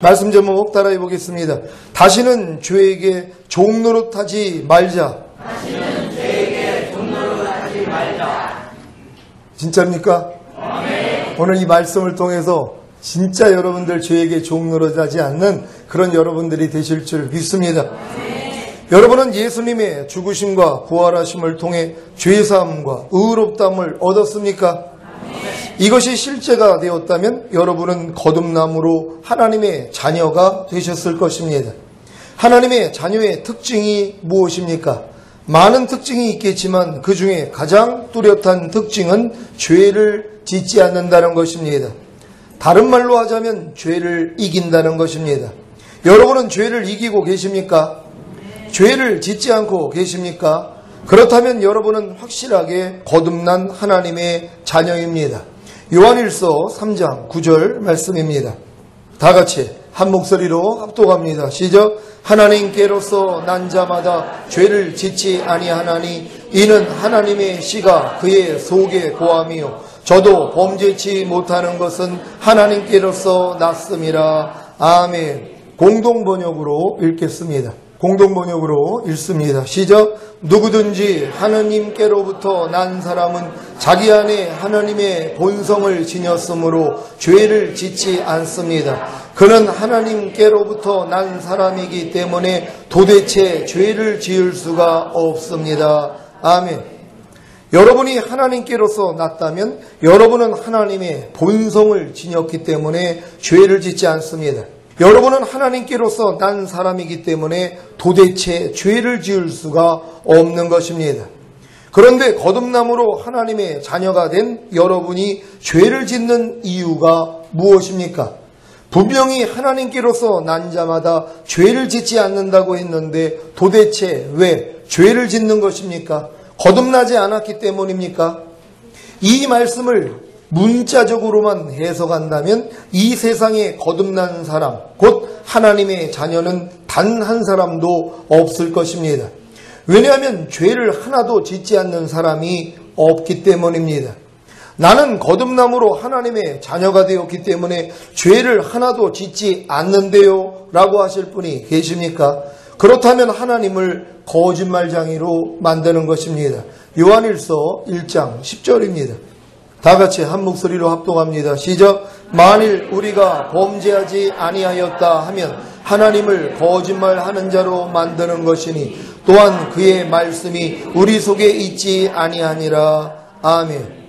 말씀 제목 따라해 보겠습니다. 다시는 죄에게 종노릇하지 말자. 다시는 죄에게 종노릇하지 말자. 진짜입니까? 아멘. 오늘 이 말씀을 통해서 진짜 여러분들 죄에게 종노릇하지 않는 그런 여러분들이 되실 줄 믿습니다. 여러분은 예수님의 죽으심과 부활하심을 통해 죄사함과 의롭다함을 얻었습니까? 이것이 실제가 되었다면 여러분은 거듭남으로 하나님의 자녀가 되셨을 것입니다. 하나님의 자녀의 특징이 무엇입니까? 많은 특징이 있겠지만 그 중에 가장 뚜렷한 특징은 죄를 짓지 않는다는 것입니다. 다른 말로 하자면 죄를 이긴다는 것입니다. 여러분은 죄를 이기고 계십니까? 죄를 짓지 않고 계십니까? 그렇다면 여러분은 확실하게 거듭난 하나님의 자녀입니다. 요한일서 3장 9절 말씀입니다. 다 같이 한 목소리로 합독합니다. 시작. 하나님께로서 난 자마다 죄를 짓지 아니하나니 이는 하나님의 씨가 그의 속에 고함이요 저도 범죄치 못하는 것은 하나님께로서 났음이라. 아멘. 공동번역으로 읽겠습니다. 공동번역으로 읽습니다. 시작. 누구든지 하나님께로부터 난 사람은 자기 안에 하나님의 본성을 지녔으므로 죄를 짓지 않습니다. 그는 하나님께로부터 난 사람이기 때문에 도대체 죄를 지을 수가 없습니다. 아멘. 여러분이 하나님께로서 났다면 여러분은 하나님의 본성을 지녔기 때문에 죄를 짓지 않습니다. 여러분은 하나님께로서 난 사람이기 때문에 도대체 죄를 지을 수가 없는 것입니다. 그런데 거듭남으로 하나님의 자녀가 된 여러분이 죄를 짓는 이유가 무엇입니까? 분명히 하나님께로서 난 자마다 죄를 짓지 않는다고 했는데 도대체 왜 죄를 짓는 것입니까? 거듭나지 않았기 때문입니까? 이 말씀을 문자적으로만 해석한다면 이 세상에 거듭난 사람, 곧 하나님의 자녀는 단 한 사람도 없을 것입니다. 왜냐하면 죄를 하나도 짓지 않는 사람이 없기 때문입니다. 나는 거듭남으로 하나님의 자녀가 되었기 때문에 죄를 하나도 짓지 않는데요 라고 하실 분이 계십니까? 그렇다면 하나님을 거짓말쟁이로 만드는 것입니다. 요한일서 1장 10절입니다. 다 같이 한 목소리로 합동합니다. 시작. 만일 우리가 범죄하지 아니하였다 하면 하나님을 거짓말하는 자로 만드는 것이니 또한 그의 말씀이 우리 속에 있지 아니하니라. 아멘.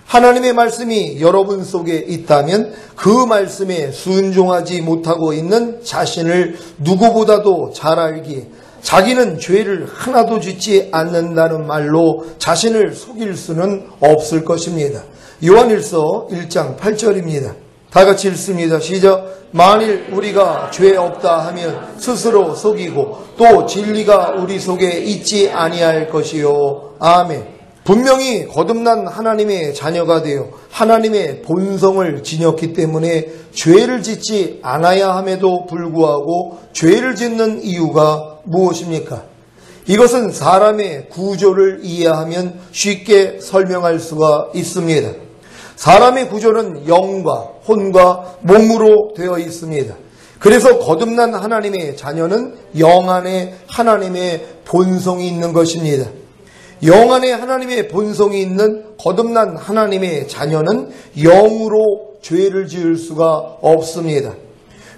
하나님의 말씀이 여러분 속에 있다면 그 말씀에 순종하지 못하고 있는 자신을 누구보다도 잘 알기에 자기는 죄를 하나도 짓지 않는다는 말로 자신을 속일 수는 없을 것입니다. 요한일서 1장 8절입니다. 다 같이 읽습니다. 시작. 만일 우리가 죄 없다 하면 스스로 속이고 또 진리가 우리 속에 있지 아니할 것이요. 아멘. 분명히 거듭난 하나님의 자녀가 되어 하나님의 본성을 지녔기 때문에 죄를 짓지 않아야 함에도 불구하고 죄를 짓는 이유가 무엇입니까? 이것은 사람의 구조를 이해하면 쉽게 설명할 수가 있습니다. 사람의 구조는 영과 혼과 몸으로 되어 있습니다. 그래서 거듭난 하나님의 자녀는 영 안에 하나님의 본성이 있는 것입니다. 영 안에 하나님의 본성이 있는 거듭난 하나님의 자녀는 영으로 죄를 지을 수가 없습니다.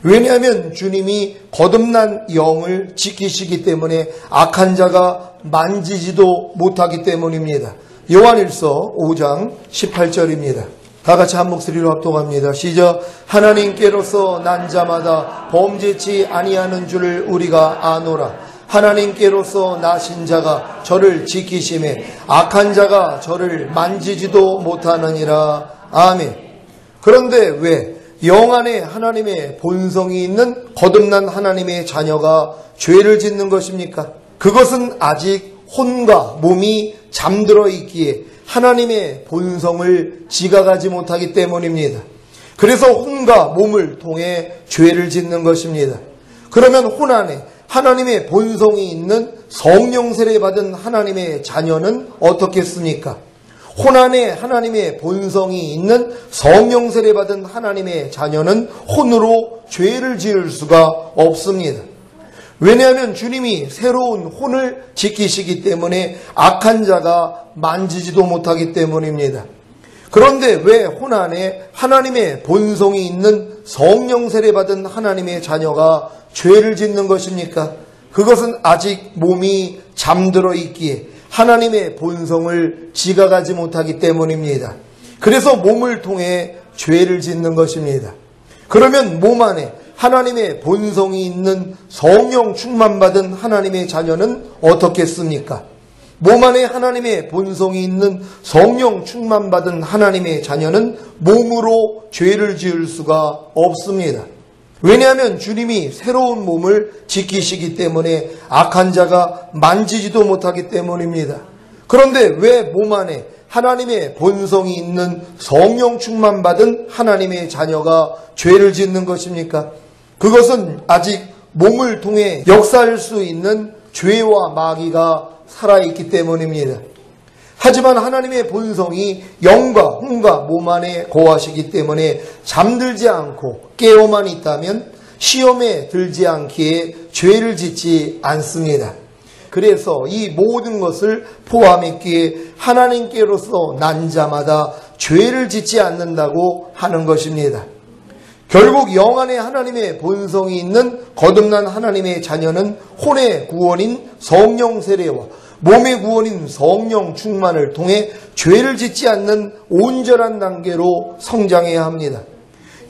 왜냐하면 주님이 거듭난 영을 지키시기 때문에 악한 자가 만지지도 못하기 때문입니다. 요한일서 5장 18절입니다. 다 같이 한 목소리로 합동합니다. 시작. 하나님께로서 난 자마다 범죄치 아니하는 줄을 우리가 아노라. 하나님께로서 나신 자가 저를 지키심에 악한 자가 저를 만지지도 못하느니라. 아멘. 그런데 왜 영 안에 하나님의 본성이 있는 거듭난 하나님의 자녀가 죄를 짓는 것입니까? 그것은 아직 혼과 몸이 잠들어 있기에 하나님의 본성을 지각하지 못하기 때문입니다. 그래서 혼과 몸을 통해 죄를 짓는 것입니다. 그러면 혼 안에 하나님의 본성이 있는 성령 세례 받은 하나님의 자녀는 어떻겠습니까? 혼안에 하나님의 본성이 있는 성령 세례받은 하나님의 자녀는 혼으로 죄를 지을 수가 없습니다. 왜냐하면 주님이 새로운 혼을 지키시기 때문에 악한 자가 만지지도 못하기 때문입니다. 그런데 왜 혼안에 하나님의 본성이 있는 성령 세례받은 하나님의 자녀가 죄를 짓는 것입니까? 그것은 아직 몸이 잠들어 있기에 하나님의 본성을 지각하지 못하기 때문입니다. 그래서 몸을 통해 죄를 짓는 것입니다. 그러면 몸 안에 하나님의 본성이 있는 성령 충만받은 하나님의 자녀는 어떻겠습니까? 몸 안에 하나님의 본성이 있는 성령 충만받은 하나님의 자녀는 몸으로 죄를 지을 수가 없습니다. 왜냐하면 주님이 새로운 몸을 지키시기 때문에 악한 자가 만지지도 못하기 때문입니다. 그런데 왜 몸 안에 하나님의 본성이 있는 성령 충만받은 하나님의 자녀가 죄를 짓는 것입니까? 그것은 아직 몸을 통해 역사할 수 있는 죄와 마귀가 살아있기 때문입니다. 하지만 하나님의 본성이 영과 혼과 몸 안에 거하시기 때문에 잠들지 않고 깨어만 있다면 시험에 들지 않기에 죄를 짓지 않습니다. 그래서 이 모든 것을 포함했기에 하나님께로서 난 자마다 죄를 짓지 않는다고 하는 것입니다. 결국 영 안에 하나님의 본성이 있는 거듭난 하나님의 자녀는 혼의 구원인 성령 세례와 몸의 구원인 성령 충만을 통해 죄를 짓지 않는 온전한 단계로 성장해야 합니다.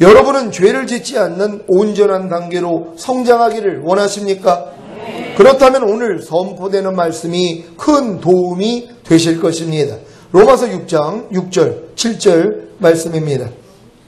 여러분은 죄를 짓지 않는 온전한 단계로 성장하기를 원하십니까? 그렇다면 오늘 선포되는 말씀이 큰 도움이 되실 것입니다. 로마서 6장 6절 7절 말씀입니다.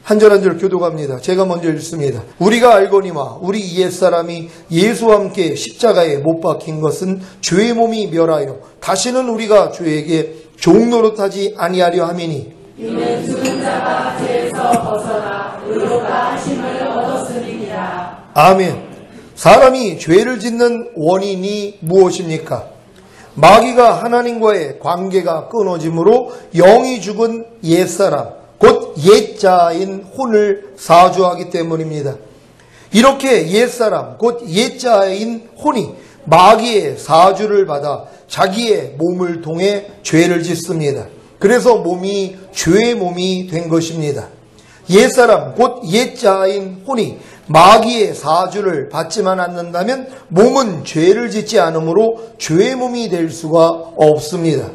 한 절 한 절 교독합니다. 제가 먼저 읽습니다. 우리가 알거니와 우리 옛사람이 예수와 함께 십자가에 못 박힌 것은 죄의 몸이 멸하여 다시는 우리가 죄에게 종노릇하지 아니하려 함이니 이는 죽은 자가 죄에서 벗어나 의로가 하심을 얻었음이니라. 아멘. 사람이 죄를 짓는 원인이 무엇입니까? 마귀가 하나님과의 관계가 끊어짐으로 영이 죽은 옛사람 곧 옛자인 혼을 사주하기 때문입니다. 이렇게 옛사람 곧 옛자인 혼이 마귀의 사주를 받아 자기의 몸을 통해 죄를 짓습니다. 그래서 몸이 죄의 몸이 된 것입니다. 옛사람 곧 옛자인 혼이 마귀의 사주를 받지만 않는다면 몸은 죄를 짓지 않으므로 죄의 몸이 될 수가 없습니다.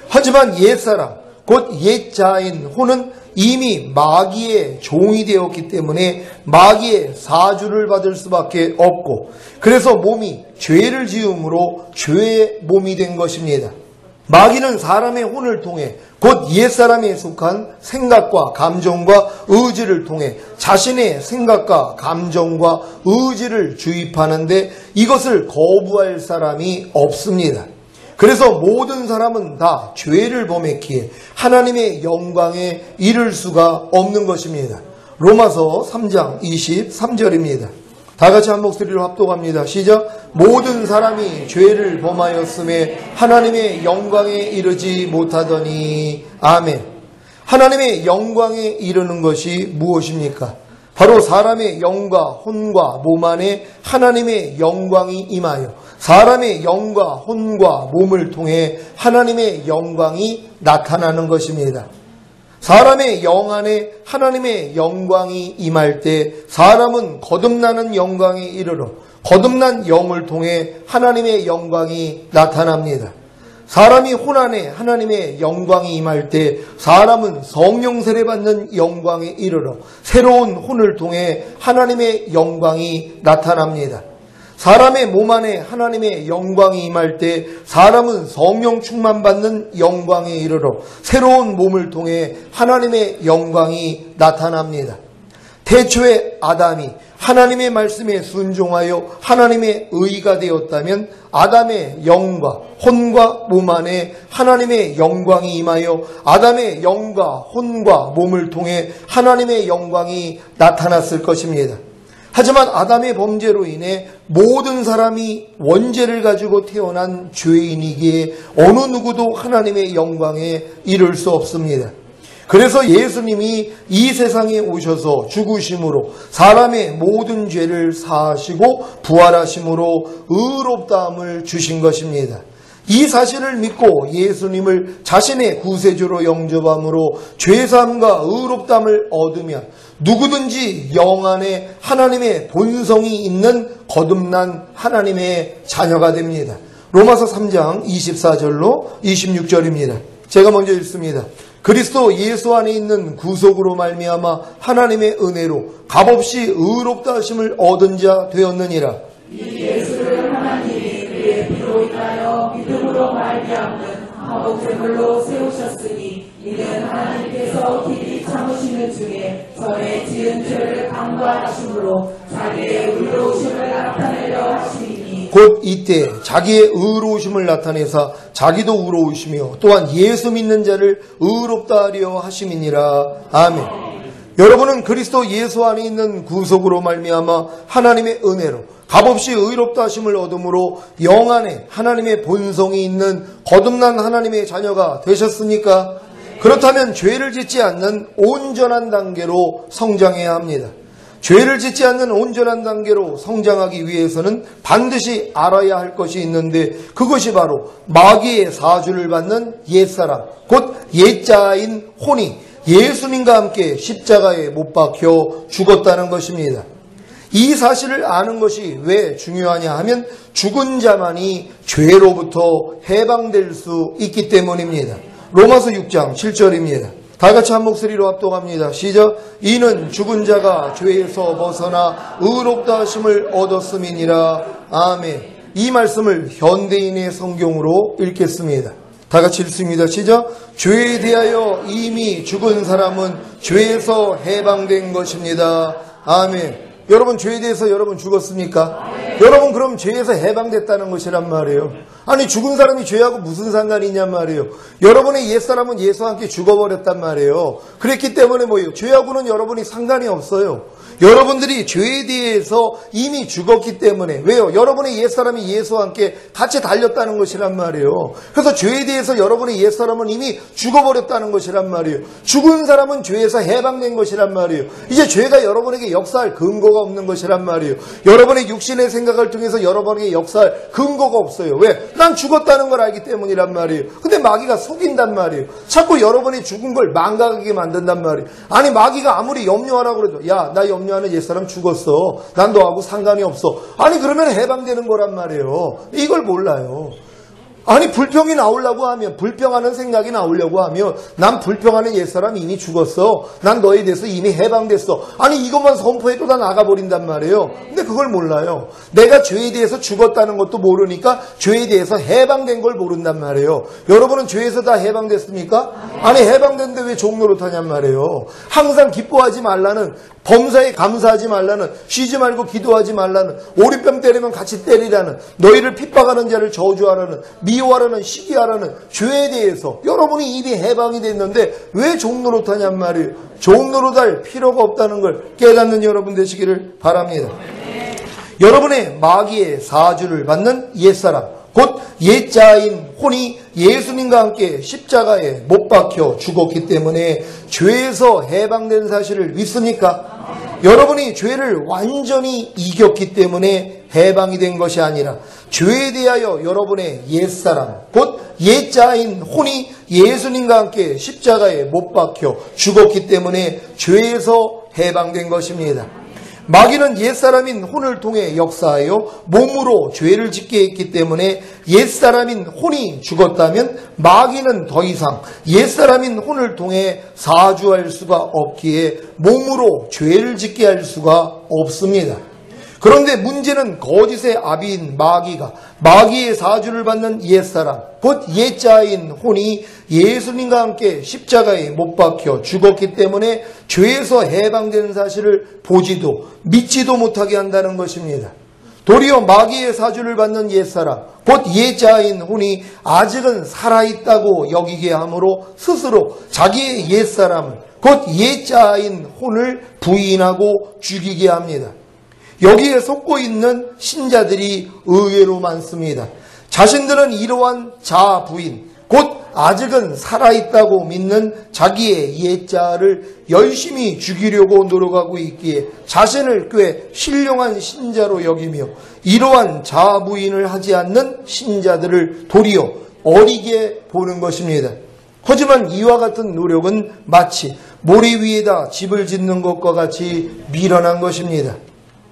하지만 옛사람 곧 옛자인 혼은 이미 마귀의 종이 되었기 때문에 마귀의 사주를 받을 수밖에 없고 그래서 몸이 죄를 지음으로 죄의 몸이 된 것입니다. 마귀는 사람의 혼을 통해 곧 옛사람에 속한 생각과 감정과 의지를 통해 자신의 생각과 감정과 의지를 주입하는데 이것을 거부할 사람이 없습니다. 그래서 모든 사람은 다 죄를 범했기에 하나님의 영광에 이를 수가 없는 것입니다. 로마서 3장 23절입니다. 다 같이 한 목소리로 합독합니다. 시작. 모든 사람이 죄를 범하였음에 하나님의 영광에 이르지 못하더니. 아멘. 하나님의 영광에 이르는 것이 무엇입니까? 바로 사람의 영과 혼과 몸 안에 하나님의 영광이 임하여 사람의 영과 혼과 몸을 통해 하나님의 영광이 나타나는 것입니다. 사람의 영 안에 하나님의 영광이 임할 때 사람은 거듭나는 영광에 이르러 거듭난 영을 통해 하나님의 영광이 나타납니다. 사람이 혼 안에 하나님의 영광이 임할 때 사람은 성령 세례받는 영광에 이르러 새로운 혼을 통해 하나님의 영광이 나타납니다. 사람의 몸 안에 하나님의 영광이 임할 때 사람은 성령 충만받는 영광에 이르러 새로운 몸을 통해 하나님의 영광이 나타납니다. 태초에 아담이 하나님의 말씀에 순종하여 하나님의 의가 되었다면 아담의 영과 혼과 몸 안에 하나님의 영광이 임하여 아담의 영과 혼과 몸을 통해 하나님의 영광이 나타났을 것입니다. 하지만 아담의 범죄로 인해 모든 사람이 원죄를 가지고 태어난 죄인이기에 어느 누구도 하나님의 영광에 이를 수 없습니다. 그래서 예수님이 이 세상에 오셔서 죽으심으로 사람의 모든 죄를 사하시고 부활하심으로 의롭다함을 주신 것입니다. 이 사실을 믿고 예수님을 자신의 구세주로 영접함으로 죄사함과 의롭다함을 얻으면 누구든지 영 안에 하나님의 본성이 있는 거듭난 하나님의 자녀가 됩니다. 로마서 3장 24절로 26절입니다. 제가 먼저 읽습니다. 그리스도 예수 안에 있는 구속으로 말미암아 하나님의 은혜로 값없이 의롭다 하심을 얻은 자 되었느니라. 이 예수를 하나님이 그의 피로 인하여 믿음으로 말미암는 화목제물로 세우셨으니 이는 하나님께서 길이 참으시는 중에 전에 지은 죄를 강구하심으로 자기의 의로우심을 나타내려 하시니 곧 이때 자기의 의로우심을 나타내사 자기도 의로우시며 또한 예수 믿는 자를 의롭다 하려 하심이니라. 아멘. 여러분은 그리스도 예수 안에 있는 구속으로 말미암아 하나님의 은혜로 값없이 의롭다 하심을 얻음으로 영 안에 하나님의 본성이 있는 거듭난 하나님의 자녀가 되셨습니까? 그렇다면 죄를 짓지 않는 온전한 단계로 성장해야 합니다. 죄를 짓지 않는 온전한 단계로 성장하기 위해서는 반드시 알아야 할 것이 있는데 그것이 바로 마귀의 사주를 받는 옛사람, 곧 옛자인 혼이 예수님과 함께 십자가에 못 박혀 죽었다는 것입니다. 이 사실을 아는 것이 왜 중요하냐 하면 죽은 자만이 죄로부터 해방될 수 있기 때문입니다. 로마서 6장 7절입니다. 다 같이 한 목소리로 합독합니다. 시작. 이는 죽은 자가 죄에서 벗어나 의롭다 하심을 얻었음이니라. 아멘. 이 말씀을 현대인의 성경으로 읽겠습니다. 다 같이 읽습니다. 시작. 죄에 대하여 이미 죽은 사람은 죄에서 해방된 것입니다. 아멘. 여러분 죄에 대해서 여러분 죽었습니까? 여러분 그럼 죄에서 해방됐다는 것이란 말이에요. 아니 죽은 사람이 죄하고 무슨 상관이 있냔 말이에요. 여러분의 옛사람은 예수와 함께 죽어버렸단 말이에요. 그랬기 때문에 뭐예요? 죄하고는 여러분이 상관이 없어요. 여러분들이 죄에 대해서 이미 죽었기 때문에 왜요? 여러분의 옛사람이 예수와 함께 같이 달렸다는 것이란 말이에요. 그래서 죄에 대해서 여러분의 옛사람은 이미 죽어버렸다는 것이란 말이에요. 죽은 사람은 죄에서 해방된 것이란 말이에요. 이제 죄가 여러분에게 역사할 근거가 없는 것이란 말이에요. 여러분의 육신의 생각을 통해서 여러분에게 역사할 근거가 없어요. 왜? 난 죽었다는 걸 알기 때문이란 말이에요. 근데 마귀가 속인단 말이에요. 자꾸 여러분이 죽은 걸 망각하게 만든단 말이에요. 아니 마귀가 아무리 염려하라고 그래도 야, 나 염려하는 옛사람 죽었어. 난 너하고 상관이 없어. 아니 그러면 해방되는 거란 말이에요. 이걸 몰라요. 아니 불평이 나오려고 하면 불평하는 생각이 나오려고 하면 난 불평하는 옛사람이 이미 죽었어. 난 너에 대해서 이미 해방됐어. 아니 이것만 선포해도 다 나가버린단 말이에요. 근데 그걸 몰라요. 내가 죄에 대해서 죽었다는 것도 모르니까 죄에 대해서 해방된 걸 모른단 말이에요. 여러분은 죄에서 다 해방됐습니까? 아니 해방됐는데 왜 종노릇하냔 말이에요. 항상 기뻐하지 말라는, 범사에 감사하지 말라는, 쉬지 말고 기도하지 말라는, 오리뺨 때리면 같이 때리라는, 너희를 핍박하는 자를 저주하라는, 미워하라는, 시기하라는 죄에 대해서 여러분이 이미 해방이 됐는데 왜 종노릇하냔 말이에요. 종노릇할 필요가 없다는 걸 깨닫는 여러분 되시기를 바랍니다. 여러분의 마귀의 사주를 받는 옛사람, 곧 옛자인 혼이 예수님과 함께 십자가에 못 박혀 죽었기 때문에 죄에서 해방된 사실을 믿습니까? 여러분이 죄를 완전히 이겼기 때문에 해방이 된 것이 아니라 죄에 대하여 여러분의 옛사람, 곧 옛자인 혼이 예수님과 함께 십자가에 못 박혀 죽었기 때문에 죄에서 해방된 것입니다. 마귀는 옛사람인 혼을 통해 역사하여 몸으로 죄를 짓게 했기 때문에 옛사람인 혼이 죽었다면 마귀는 더 이상 옛사람인 혼을 통해 사주할 수가 없기에 몸으로 죄를 짓게 할 수가 없습니다. 그런데 문제는 거짓의 아비인 마귀가 마귀의 사주를 받는 옛사람, 곧 옛자인 혼이 예수님과 함께 십자가에 못 박혀 죽었기 때문에 죄에서 해방되는 사실을 보지도 믿지도 못하게 한다는 것입니다. 도리어 마귀의 사주를 받는 옛사람, 곧 옛자인 혼이 아직은 살아있다고 여기게 함으로 스스로 자기의 옛사람, 곧 옛자인 혼을 부인하고 죽이게 합니다. 여기에 속고 있는 신자들이 의외로 많습니다. 자신들은 이러한 자부인, 곧 아직은 살아있다고 믿는 자기의 옛자를 열심히 죽이려고 노력하고 있기에 자신을 꽤 신령한 신자로 여기며 이러한 자부인을 하지 않는 신자들을 도리어 어리게 보는 것입니다. 하지만 이와 같은 노력은 마치 모래 위에다 집을 짓는 것과 같이 미련한 것입니다.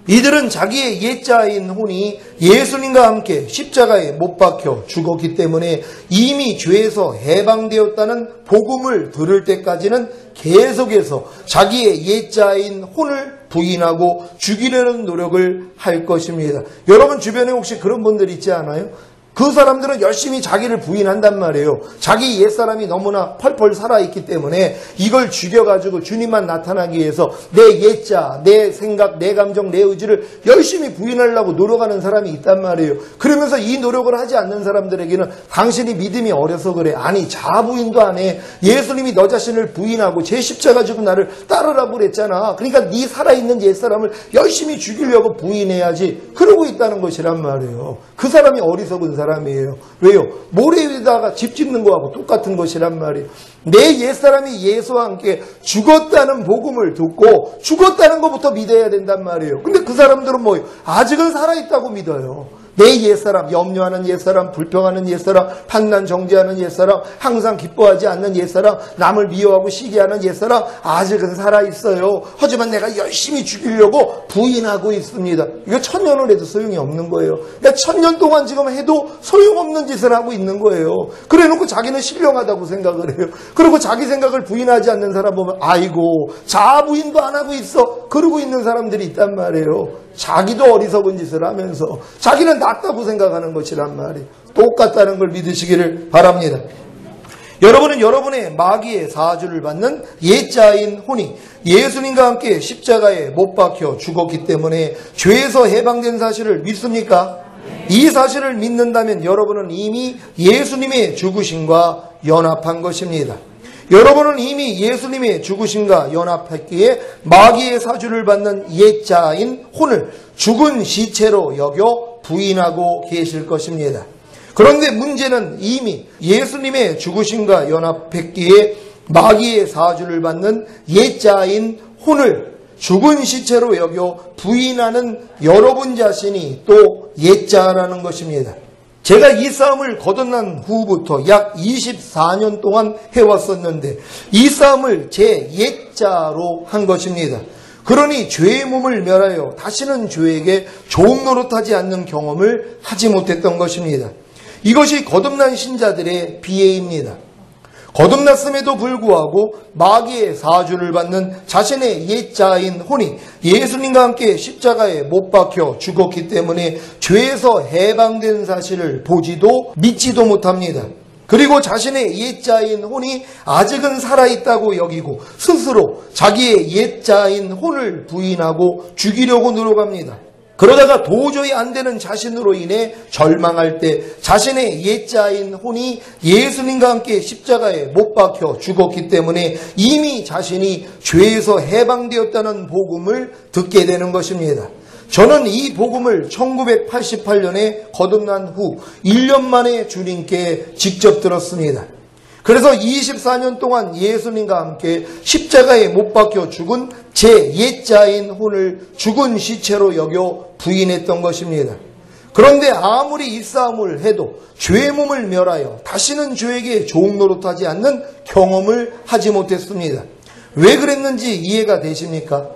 이들은 자기의 옛자인 혼이 예수님과 함께 십자가에 못 박혀 죽었기 때문에 이미 죄에서 해방되었다는 복음을 들을 때까지는 계속해서 자기의 옛자인 혼을 부인하고 죽이려는 노력을 할 것입니다. 여러분 주변에 혹시 그런 분들 있지 않아요? 그 사람들은 열심히 자기를 부인한단 말이에요. 자기 옛사람이 너무나 펄펄 살아있기 때문에 이걸 죽여가지고 주님만 나타나기 위해서 내 옛자, 내 생각, 내 감정, 내 의지를 열심히 부인하려고 노력하는 사람이 있단 말이에요. 그러면서 이 노력을 하지 않는 사람들에게는 당신이 믿음이 어려서 그래. 아니 자부인도 안 해. 예수님이 너 자신을 부인하고 제 십자가 지고 나를 따르라고 그랬잖아. 그러니까 네 살아있는 옛사람을 열심히 죽이려고 부인해야지. 그러고 있다는 것이란 말이에요. 그 사람이 어리석은 사람이에요. 왜요? 모래 위에다가 집 짓는 거하고 똑같은 것이란 말이에요. 내 옛사람이 예수와 함께 죽었다는 복음을 듣고 죽었다는 것부터 믿어야 된단 말이에요. 근데 그 사람들은 뭐예요? 아직은 살아있다고 믿어요. 내 옛사람, 염려하는 옛사람, 불평하는 옛사람, 판단 정죄하는 옛사람, 항상 기뻐하지 않는 옛사람, 남을 미워하고 시기하는 옛사람 아직은 살아있어요. 하지만 내가 열심히 죽이려고 부인하고 있습니다. 이거 1000년을 해도 소용이 없는 거예요. 그러니까 1000년 동안 지금 해도 소용없는 짓을 하고 있는 거예요. 그래놓고 자기는 신령하다고 생각을 해요. 그리고 자기 생각을 부인하지 않는 사람 보면 아이고 자부인도 안 하고 있어. 그러고 있는 사람들이 있단 말이에요. 자기도 어리석은 짓을 하면서 자기는 낫다고 생각하는 것이란 말이에요. 똑같다는 걸 믿으시기를 바랍니다. 여러분은 여러분의 마귀의 사주를 받는 옛자인 혼이 예수님과 함께 십자가에 못 박혀 죽었기 때문에 죄에서 해방된 사실을 믿습니까? 이 사실을 믿는다면 여러분은 이미 예수님의 죽으심과 연합한 것입니다. 여러분은 이미 예수님의 죽으심과 연합했기에 마귀의 사주를 받는 옛자인 혼을 죽은 시체로 여겨 부인하고 계실 것입니다. 그런데 문제는 이미 예수님의 죽으심과 연합했기에 마귀의 사주를 받는 옛자인 혼을 죽은 시체로 여겨 부인하는 여러분 자신이 또 옛자라는 것입니다. 제가 이 싸움을 거듭난 후부터 약 24년 동안 해왔었는데 이 싸움을 제 옛자로 한 것입니다. 그러니 죄의 몸을 멸하여 다시는 죄에게 좋은 노릇하지 않는 경험을 하지 못했던 것입니다. 이것이 거듭난 신자들의 비애입니다. 거듭났음에도 불구하고 마귀의 사주를 받는 자신의 옛자인 혼이 예수님과 함께 십자가에 못 박혀 죽었기 때문에 죄에서 해방된 사실을 보지도 믿지도 못합니다. 그리고 자신의 옛자인 혼이 아직은 살아있다고 여기고 스스로 자기의 옛자인 혼을 부인하고 죽이려고 노력합니다. 그러다가 도저히 안 되는 자신으로 인해 절망할 때 자신의 옛자인 혼이 예수님과 함께 십자가에 못 박혀 죽었기 때문에 이미 자신이 죄에서 해방되었다는 복음을 듣게 되는 것입니다. 저는 이 복음을 1988년에 거듭난 후 1년 만에 주님께 직접 들었습니다. 그래서 24년 동안 예수님과 함께 십자가에 못 박혀 죽은 제 옛자인 혼을 죽은 시체로 여겨 부인했던 것입니다. 그런데 아무리 이 싸움을 해도 죄의 몸을 멸하여 다시는 죄에게 좋은 노릇하지 않는 경험을 하지 못했습니다. 왜 그랬는지 이해가 되십니까?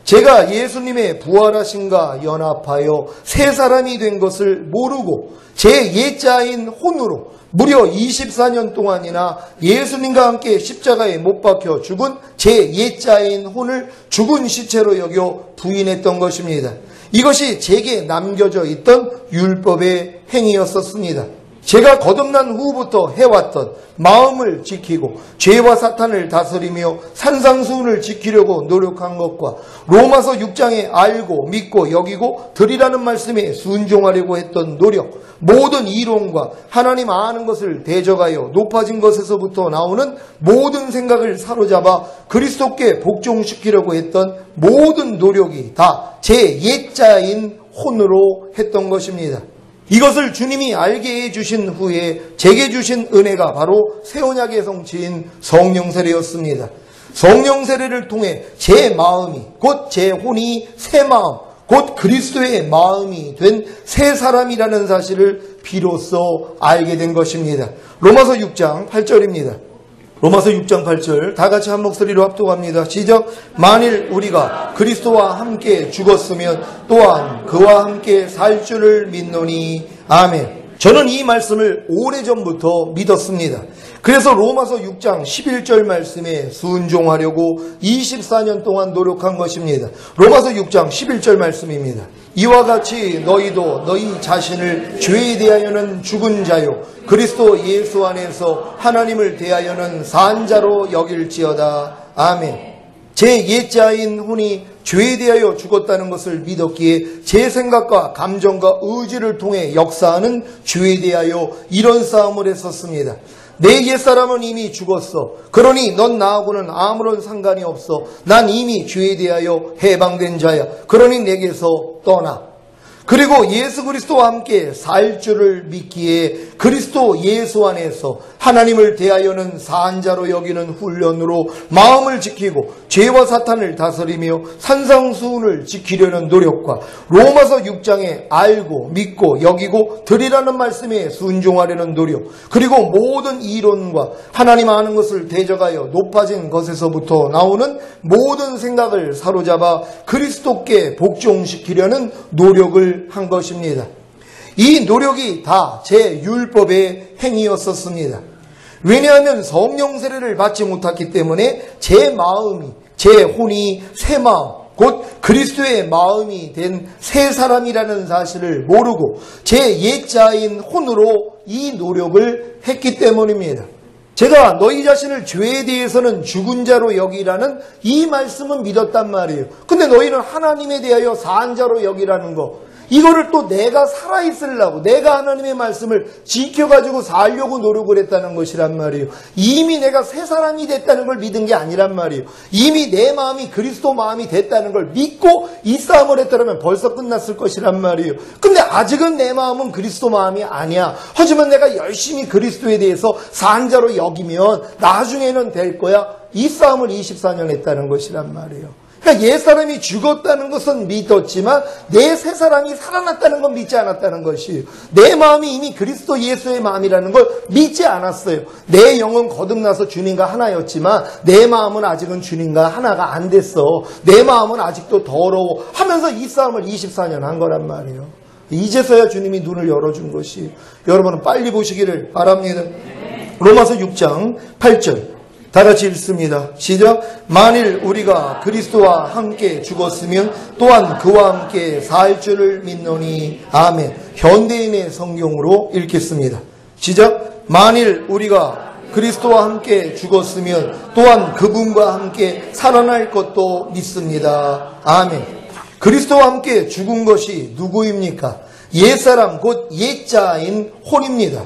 제가 예수님의 부활하심과 연합하여 새 사람이 된 것을 모르고 제 옛자인 혼으로 무려 24년 동안이나 예수님과 함께 십자가에 못 박혀 죽은 제 옛자인 혼을 죽은 시체로 여겨 부인했던 것입니다. 이것이 제게 남겨져 있던 율법의 행위였었습니다. 제가 거듭난 후부터 해왔던 마음을 지키고 죄와 사탄을 다스리며 산상수훈을 지키려고 노력한 것과 로마서 6장에 알고 믿고 여기고 드리라는 말씀에 순종하려고 했던 노력, 모든 이론과 하나님 아는 것을 대적하여 높아진 것에서부터 나오는 모든 생각을 사로잡아 그리스도께 복종시키려고 했던 모든 노력이 다 제 옛자인 혼으로 했던 것입니다. 이것을 주님이 알게 해주신 후에 제게 주신 은혜가 바로 새 언약의 성취인 성령 세례였습니다. 성령 세례를 통해 제 마음이 곧 제 혼이 새 마음 곧 그리스도의 마음이 된 새 사람이라는 사실을 비로소 알게 된 것입니다. 로마서 6장 8절입니다. 로마서 6장 8절 다 같이 한 목소리로 합독합니다. 시작. 만일 우리가 그리스도와 함께 죽었으면 또한 그와 함께 살 줄을 믿노니. 아멘. 저는 이 말씀을 오래전부터 믿었습니다. 그래서 로마서 6장 11절 말씀에 순종하려고 24년 동안 노력한 것입니다. 로마서 6장 11절 말씀입니다. 이와 같이 너희도 너희 자신을 죄에 대하여는 죽은 자요 그리스도 예수 안에서 하나님을 대하여는 산 자로 여길지어다. 아멘. 제 옛자인 혼이 죄에 대하여 죽었다는 것을 믿었기에 제 생각과 감정과 의지를 통해 역사하는 죄에 대하여 이런 싸움을 했었습니다. 내 옛사람은 이미 죽었어. 그러니 넌 나하고는 아무런 상관이 없어. 난 이미 죄에 대하여 해방된 자야. 그러니 내게서 떠나. 그리고 예수 그리스도와 함께 살 줄을 믿기에 그리스도 예수 안에서 하나님을 대하여는 산 자로 여기는 훈련으로 마음을 지키고 죄와 사탄을 다스리며 산상수훈을 지키려는 노력과 로마서 6장에 알고 믿고 여기고 드리라는 말씀에 순종하려는 노력, 그리고 모든 이론과 하나님 아는 것을 대적하여 높아진 것에서부터 나오는 모든 생각을 사로잡아 그리스도께 복종시키려는 노력을 한 것입니다. 이 노력이 다 제 율법의 행위였었습니다. 왜냐하면 성령 세례를 받지 못했기 때문에 제 마음이, 제 혼이 새 마음, 곧 그리스도의 마음이 된 새 사람이라는 사실을 모르고 제 옛자인 혼으로 이 노력을 했기 때문입니다. 제가 너희 자신을 죄에 대해서는 죽은 자로 여기라는 이 말씀은 믿었단 말이에요. 근데 너희는 하나님에 대하여 산 자로 여기라는 거, 이거를 또 내가 살아있으려고, 내가 하나님의 말씀을 지켜가지고 살려고 노력을 했다는 것이란 말이에요. 이미 내가 새 사람이 됐다는 걸 믿은 게 아니란 말이에요. 이미 내 마음이 그리스도 마음이 됐다는 걸 믿고 이 싸움을 했다면 벌써 끝났을 것이란 말이에요. 근데 아직은 내 마음은 그리스도 마음이 아니야. 하지만 내가 열심히 그리스도에 대해서 산 자로 여기면 나중에는 될 거야. 이 싸움을 24년 했다는 것이란 말이에요. 그러니까 옛사람이 죽었다는 것은 믿었지만 내 새 사람이 살아났다는 건 믿지 않았다는 것이에요. 내 마음이 이미 그리스도 예수의 마음이라는 걸 믿지 않았어요. 내 영은 거듭나서 주님과 하나였지만 내 마음은 아직은 주님과 하나가 안 됐어. 내 마음은 아직도 더러워 하면서 이 싸움을 24년 한 거란 말이에요. 이제서야 주님이 눈을 열어준 것이, 여러분은 빨리 보시기를 바랍니다. 로마서 6장 8절 다 같이 읽습니다. 시작. 만일 우리가 그리스도와 함께 죽었으면 또한 그와 함께 살 줄을 믿노니. 아멘. 현대인의 성경으로 읽겠습니다. 시작. 만일 우리가 그리스도와 함께 죽었으면 또한 그분과 함께 살아날 것도 믿습니다. 아멘. 그리스도와 함께 죽은 것이 누구입니까? 옛사람 곧 옛자인 혼입니다.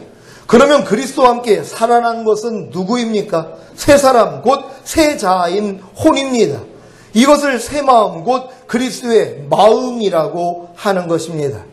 그러면 그리스도와 함께 살아난 것은 누구입니까? 새 사람 곧 새 자인 혼입니다. 이것을 새 마음 곧 그리스도의 마음이라고 하는 것입니다.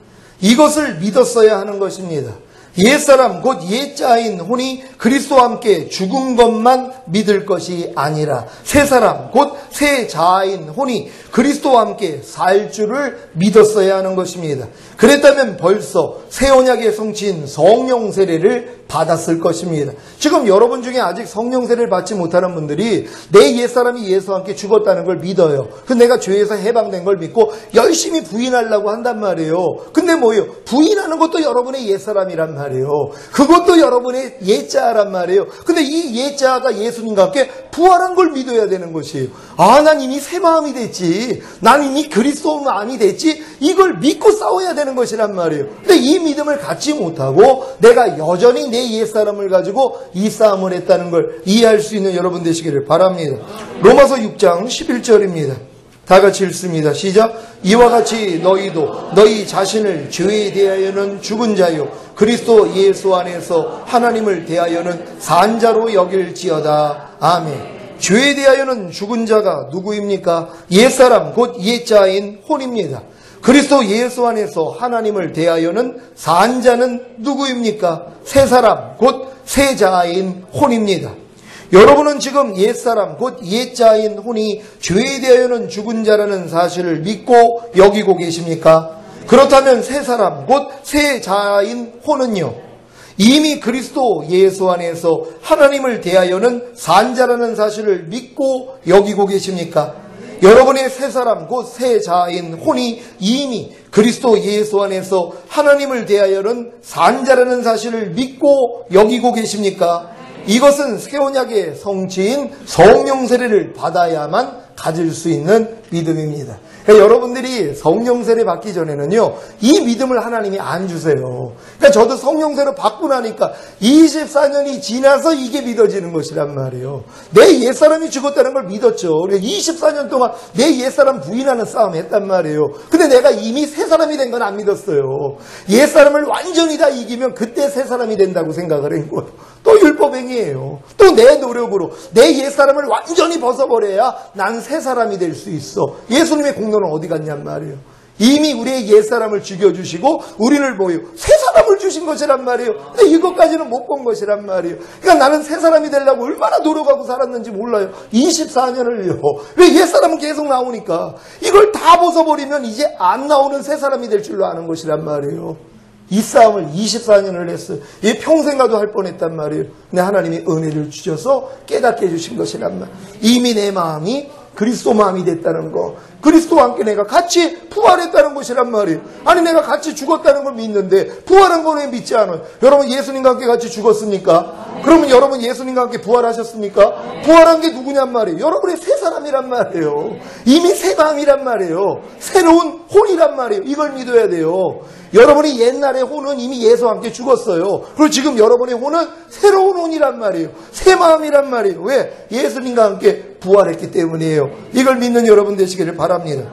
이것을 믿었어야 하는 것입니다. 옛사람 곧 옛자인 혼이 그리스도와 함께 죽은 것만 믿을 것이 아니라 새 사람 곧 새 자인 혼이 그리스도와 함께 살 줄을 믿었어야 하는 것입니다. 그랬다면 벌써 새 언약의 성취인 성령 세례를 받았을 것입니다. 지금 여러분 중에 아직 성령 세례를 받지 못하는 분들이 내 옛사람이 예수와 함께 죽었다는 걸 믿어요. 내가 죄에서 해방된 걸 믿고 열심히 부인하려고 한단 말이에요. 근데 뭐예요? 부인하는 것도 여러분의 옛사람이란 말이에요. 그것도 여러분의 옛자란 말이에요. 근데 이 옛자가 예수님과 함께 부활한 걸 믿어야 되는 것이에요. 아, 난 이미 새 마음이 됐지. 난 이미 그리스도 마음이 됐지. 이걸 믿고 싸워야 되는 것이란 말이에요. 근데 이 믿음을 갖지 못하고 내가 여전히 내 옛사람을 가지고 이 싸움을 했다는 걸 이해할 수 있는 여러분 되시기를 바랍니다. 로마서 6장 11절입니다. 다 같이 읽습니다. 시작. 이와 같이 너희도 너희 자신을 죄에 대하여는 죽은 자요 그리스도 예수 안에서 하나님을 대하여는 산 자로 여길지어다. 아멘. 죄에 대하여는 죽은 자가 누구입니까? 옛사람 곧 옛자인 혼입니다. 그리스도 예수 안에서 하나님을 대하여는 산 자는 누구입니까? 새 사람 곧 새 자인 혼입니다. 여러분은 지금 옛사람 곧 옛자인 혼이 죄에 대하여는 죽은 자라는 사실을 믿고 여기고 계십니까? 그렇다면 새 사람 곧 새 자인 혼은요, 이미 그리스도 예수 안에서 하나님을 대하여는 산 자라는 사실을 믿고 여기고 계십니까? 여러분의 새 사람 곧 새 자인 혼이 이미 그리스도 예수 안에서 하나님을 대하여는 산 자라는 사실을 믿고 여기고 계십니까? 이것은 새 언약의 성취인 성령 세례를 받아야만 가질 수 있는 믿음입니다. 그러니까 여러분들이 성령 세례 받기 전에는요, 이 믿음을 하나님이 안 주세요. 그러니까 저도 성령 세례 받고 나니까 24년이 지나서 이게 믿어지는 것이란 말이에요. 내 옛사람이 죽었다는 걸 믿었죠. 그러니까 24년 동안 내 옛사람 부인하는 싸움 했단 말이에요. 근데 내가 이미 새 사람이 된 건 안 믿었어요. 옛사람을 완전히 다 이기면 그때 새 사람이 된다고 생각을 한 거예요. 또 율법행위예요. 또 내 노력으로 내 옛사람을 완전히 벗어버려야 난 새 사람이 될 수 있어. 예수님의 공로는 어디 갔냔 말이에요. 이미 우리의 옛사람을 죽여주시고 우리를 뭐예요? 새 사람을 주신 것이란 말이에요. 근데 이것까지는 못 본 것이란 말이에요. 그러니까 나는 새 사람이 되려고 얼마나 노력하고 살았는지 몰라요. 24년을요. 왜 옛사람은 계속 나오니까. 이걸 다 벗어버리면 이제 안 나오는 새 사람이 될 줄로 아는 것이란 말이에요. 이 싸움을 24년을 했어요. 이 평생 가도 할 뻔했단 말이에요. 근데 하나님이 은혜를 주셔서 깨닫게 해주신 것이란 말. 이미 내 마음이 그리스도 마음이 됐다는 거, 그리스도와 함께 내가 같이 부활했다는 것이란 말이에요. 아니 내가 같이 죽었다는 걸 믿는데 부활한 걸 왜 믿지 않아요? 여러분 예수님과 함께 같이 죽었습니까? 그러면 여러분 예수님과 함께 부활하셨습니까? 부활한 게 누구냔 말이에요. 여러분의 새 사람이란 말이에요. 이미 새 마음이란 말이에요. 새로운 혼이란 말이에요. 이걸 믿어야 돼요. 여러분이 옛날의 혼은 이미 예수와 함께 죽었어요. 그리고 지금 여러분의 혼은 새로운 혼이란 말이에요. 새 마음이란 말이에요. 왜? 예수님과 함께 부활했기 때문이에요. 이걸 믿는 여러분 되시기를 바랍니다.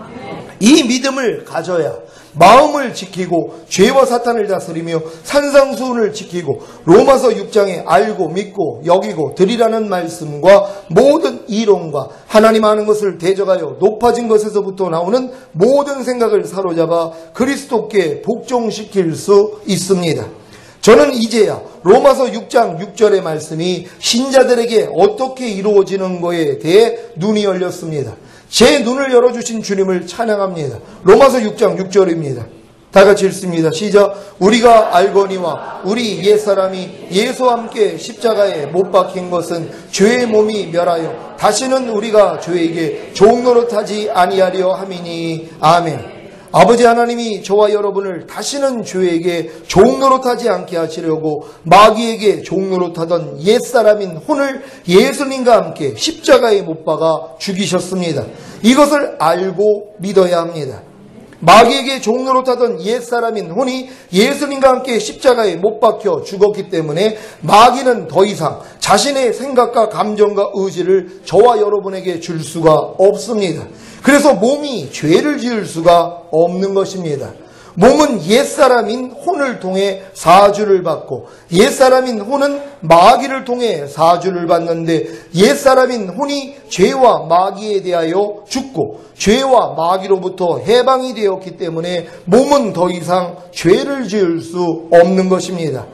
이 믿음을 가져야 마음을 지키고 죄와 사탄을 다스리며 산상수훈을 지키고 로마서 6장에 알고 믿고 여기고 드리라는 말씀과 모든 이론과 하나님 아는 것을 대적하여 높아진 것에서부터 나오는 모든 생각을 사로잡아 그리스도께 복종시킬 수 있습니다. 저는 이제야 로마서 6장 6절의 말씀이 신자들에게 어떻게 이루어지는 거에 대해 눈이 열렸습니다. 제 눈을 열어주신 주님을 찬양합니다. 로마서 6장 6절입니다. 다 같이 읽습니다. 시작. 우리가 알거니와 우리 옛사람이 예수와 함께 십자가에 못 박힌 것은 죄의 몸이 멸하여 다시는 우리가 죄에게 종노릇하지 아니하려 함이니. 아멘. 아버지 하나님이 저와 여러분을 다시는 죄에게 종노릇하지 않게 하시려고 마귀에게 종노릇하던 옛사람인 혼을 예수님과 함께 십자가에 못 박아 죽이셨습니다. 이것을 알고 믿어야 합니다. 마귀에게 종노릇하던 옛사람인 혼이 예수님과 함께 십자가에 못 박혀 죽었기 때문에 마귀는 더 이상 자신의 생각과 감정과 의지를 저와 여러분에게 줄 수가 없습니다. 그래서 몸이 죄를 지을 수가 없는 것입니다. 몸은 옛사람인 혼을 통해 사주를 받고 옛사람인 혼은 마귀를 통해 사주를 받는데 옛사람인 혼이 죄와 마귀에 대하여 죽고 죄와 마귀로부터 해방이 되었기 때문에 몸은 더 이상 죄를 지을 수 없는 것입니다.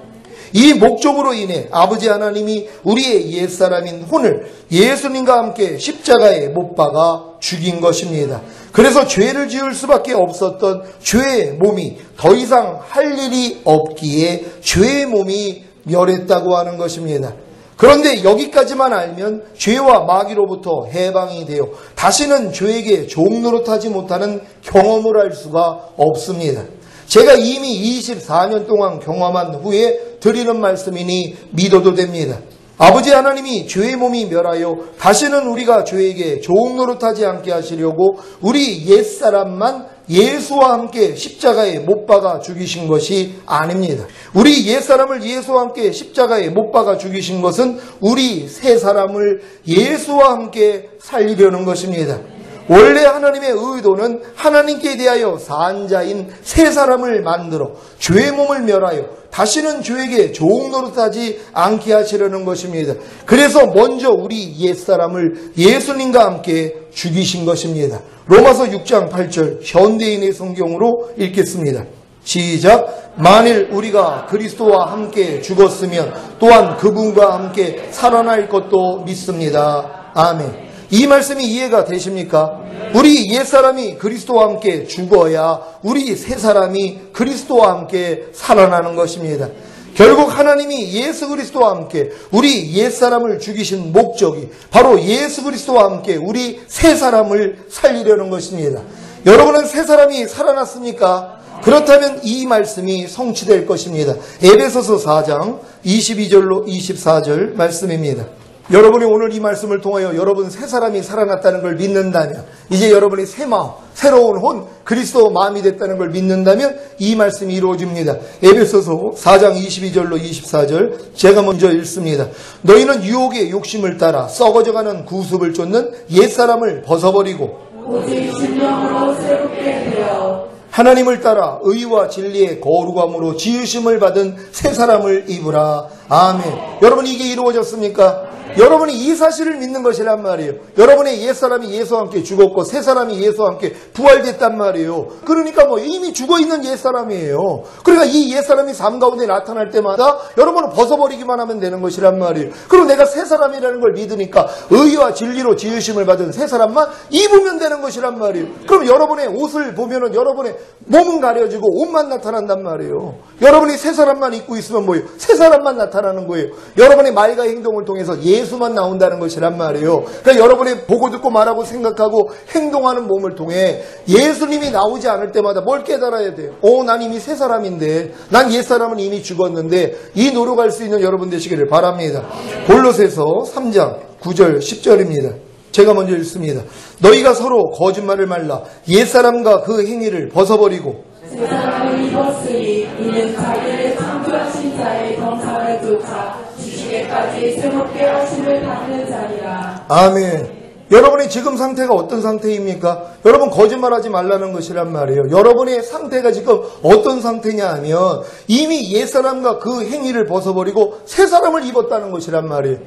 이 목적으로 인해 아버지 하나님이 우리의 옛사람인 혼을 예수님과 함께 십자가에 못 박아 죽인 것입니다. 그래서 죄를 지을 수밖에 없었던 죄의 몸이 더 이상 할 일이 없기에 죄의 몸이 멸했다고 하는 것입니다. 그런데 여기까지만 알면 죄와 마귀로부터 해방이 되어 다시는 죄에게 종노릇하지 못하는 경험을 할 수가 없습니다. 제가 이미 24년 동안 경험한 후에 드리는 말씀이니 믿어도 됩니다. 아버지 하나님이 죄의 몸이 멸하여 다시는 우리가 죄에게 종노릇하지 않게 하시려고 우리 옛사람만 예수와 함께 십자가에 못 박아 죽이신 것이 아닙니다. 우리 옛사람을 예수와 함께 십자가에 못 박아 죽이신 것은 우리 새 사람을 예수와 함께 살리려는 것입니다. 원래 하나님의 의도는 하나님께 대하여 산 자인 새 사람을 만들어 죄의 몸을 멸하여 다시는 죄에게 종노릇하지 않게 하시려는 것입니다. 그래서 먼저 우리 옛사람을 예수님과 함께 죽이신 것입니다. 로마서 6장 8절 현대인의 성경으로 읽겠습니다. 시작. 만일 우리가 그리스도와 함께 죽었으면 또한 그분과 함께 살아날 것도 믿습니다. 아멘. 이 말씀이 이해가 되십니까? 우리 옛사람이 그리스도와 함께 죽어야 우리 새사람이 그리스도와 함께 살아나는 것입니다. 결국 하나님이 예수 그리스도와 함께 우리 옛사람을 죽이신 목적이 바로 예수 그리스도와 함께 우리 새사람을 살리려는 것입니다. 여러분은 새사람이 살아났습니까? 그렇다면 이 말씀이 성취될 것입니다. 에베소서 4장 22절로 24절 말씀입니다. 여러분이 오늘 이 말씀을 통하여 여러분 새 사람이 살아났다는 걸 믿는다면, 이제 여러분이 새 마음, 새로운 혼, 그리스도 마음이 됐다는 걸 믿는다면 이 말씀이 이루어집니다. 에베소서 4장 22절로 24절 제가 먼저 읽습니다. 너희는 유혹의 욕심을 따라 썩어져가는 구습을 쫓는 옛사람을 벗어버리고 오직 신령으로 새롭게 되어 하나님을 따라 의와 진리의 거룩함으로 지으심을 받은 새 사람을 입으라. 아멘. 여러분 이게 이루어졌습니까? 여러분이 이 사실을 믿는 것이란 말이에요. 여러분의 옛사람이 예수와 함께 죽었고 새 사람이 예수와 함께 부활됐단 말이에요. 그러니까 이미 죽어있는 옛사람이에요. 그러니까 이 옛사람이 삶 가운데 나타날 때마다 여러분은 벗어버리기만 하면 되는 것이란 말이에요. 그리고 내가 새 사람이라는 걸 믿으니까 의와 진리로 지으심을 받은 새 사람만 입으면 되는 것이란 말이에요. 그럼 여러분의 옷을 보면은 여러분의 몸은 가려지고 옷만 나타난단 말이에요. 여러분이 새 사람만 입고 있으면 뭐예요? 새 사람만 나타나는 거예요. 여러분의 말과 행동을 통해서 예수만 나온다는 것이란 말이에요. 그러니까 여러분의 보고 듣고 말하고 생각하고 행동하는 몸을 통해 예수님이 나오지 않을 때마다 뭘 깨달아야 돼요? 난 이미 새 사람인데, 난 옛사람은 이미 죽었는데, 이 노력할 수 있는 여러분 되시기를 바랍니다. 골로새서 3장 9절 10절입니다. 제가 먼저 읽습니다. 너희가 서로 거짓말을 말라 옛사람과 그 행위를 벗어버리고 새 사람을 입었으니 이는 자기를 창조하신 자의 형상을 쫓아 주시기까지 새롭게 하심을 받는 자니라. 아멘. 여러분의 지금 상태가 어떤 상태입니까? 여러분 거짓말하지 말라는 것이란 말이에요. 여러분의 상태가 지금 어떤 상태냐 하면 이미 옛사람과 그 행위를 벗어버리고 새 사람을 입었다는 것이란 말이에요.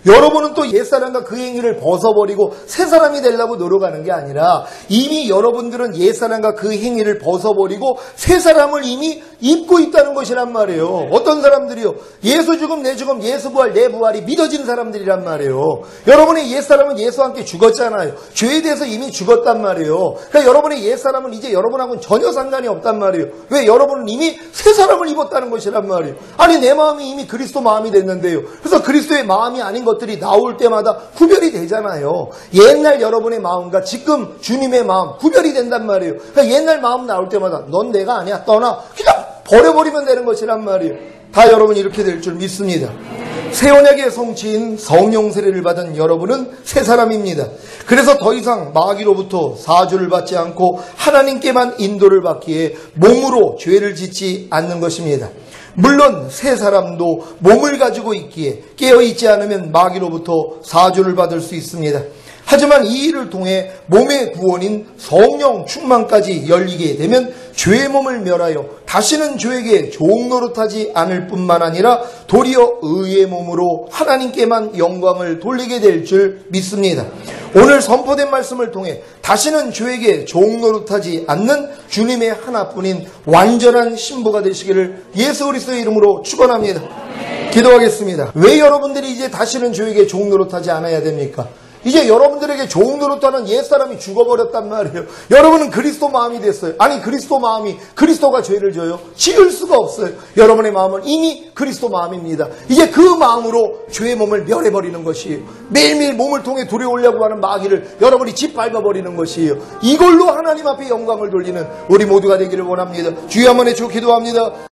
여러분은 또 옛사람과 그 행위를 벗어버리고 새 사람이 되려고 노력하는 게 아니라 이미 여러분들은 옛사람과 그 행위를 벗어버리고 새 사람을 이미 입고 있다는 것이란 말이에요. 어떤 사람들이요? 예수 죽음, 내 죽음, 예수 부활, 내 부활이 믿어지는 사람들이란 말이에요. 여러분의 옛사람은 예수와 함께 죽었잖아요. 죄에 대해서 이미 죽었단 말이에요. 그러니까 여러분의 옛사람은 이제 여러분하고는 전혀 상관이 없단 말이에요. 왜? 여러분은 이미 새 사람을 입었다는 것이란 말이에요. 아니 내 마음이 이미 그리스도 마음이 됐는데요. 그래서 그리스도의 마음이 아닌 것들이 나올 때마다 구별이 되잖아요. 옛날 여러분의 마음과 지금 주님의 마음 구별이 된단 말이에요. 그러니까 옛날 마음 나올 때마다 넌 내가 아니야, 떠나, 그냥 버려버리면 되는 것이란 말이에요. 다 여러분이 이렇게 될 줄 믿습니다. 새 언약의 성취인 성령 세례를 받은 여러분은 새 사람입니다. 그래서 더 이상 마귀로부터 사주를 받지 않고 하나님께만 인도를 받기에 몸으로 죄를 짓지 않는 것입니다. 물론 새 사람도 몸을 가지고 있기에 깨어있지 않으면 마귀로부터 사주를 받을 수 있습니다. 하지만 이 일을 통해 몸의 구원인 성령 충만까지 열리게 되면 죄의 몸을 멸하여 다시는 죄에게 종노릇하지 않을 뿐만 아니라 도리어 의의 몸으로 하나님께만 영광을 돌리게 될 줄 믿습니다. 오늘 선포된 말씀을 통해 다시는 죄에게 종노릇하지 않는 주님의 하나뿐인 완전한 신부가 되시기를 예수 그리스도의 이름으로 축원합니다. 기도하겠습니다. 왜 여러분들이 이제 다시는 죄에게 종노릇하지 않아야 됩니까? 이제 여러분들에게 종 노릇하는 옛사람이 죽어버렸단 말이에요. 여러분은 그리스도 마음이 됐어요. 아니 그리스도 마음이 그리스도가 죄를 져요? 지을 수가 없어요. 여러분의 마음은 이미 그리스도 마음입니다. 이제 그 마음으로 죄의 몸을 멸해버리는 것이에요. 매일매일 몸을 통해 들여오려고 하는 마귀를 여러분이 짓밟아버리는 것이에요. 이걸로 하나님 앞에 영광을 돌리는 우리 모두가 되기를 원합니다. 주여 한번 해주고 기도합니다.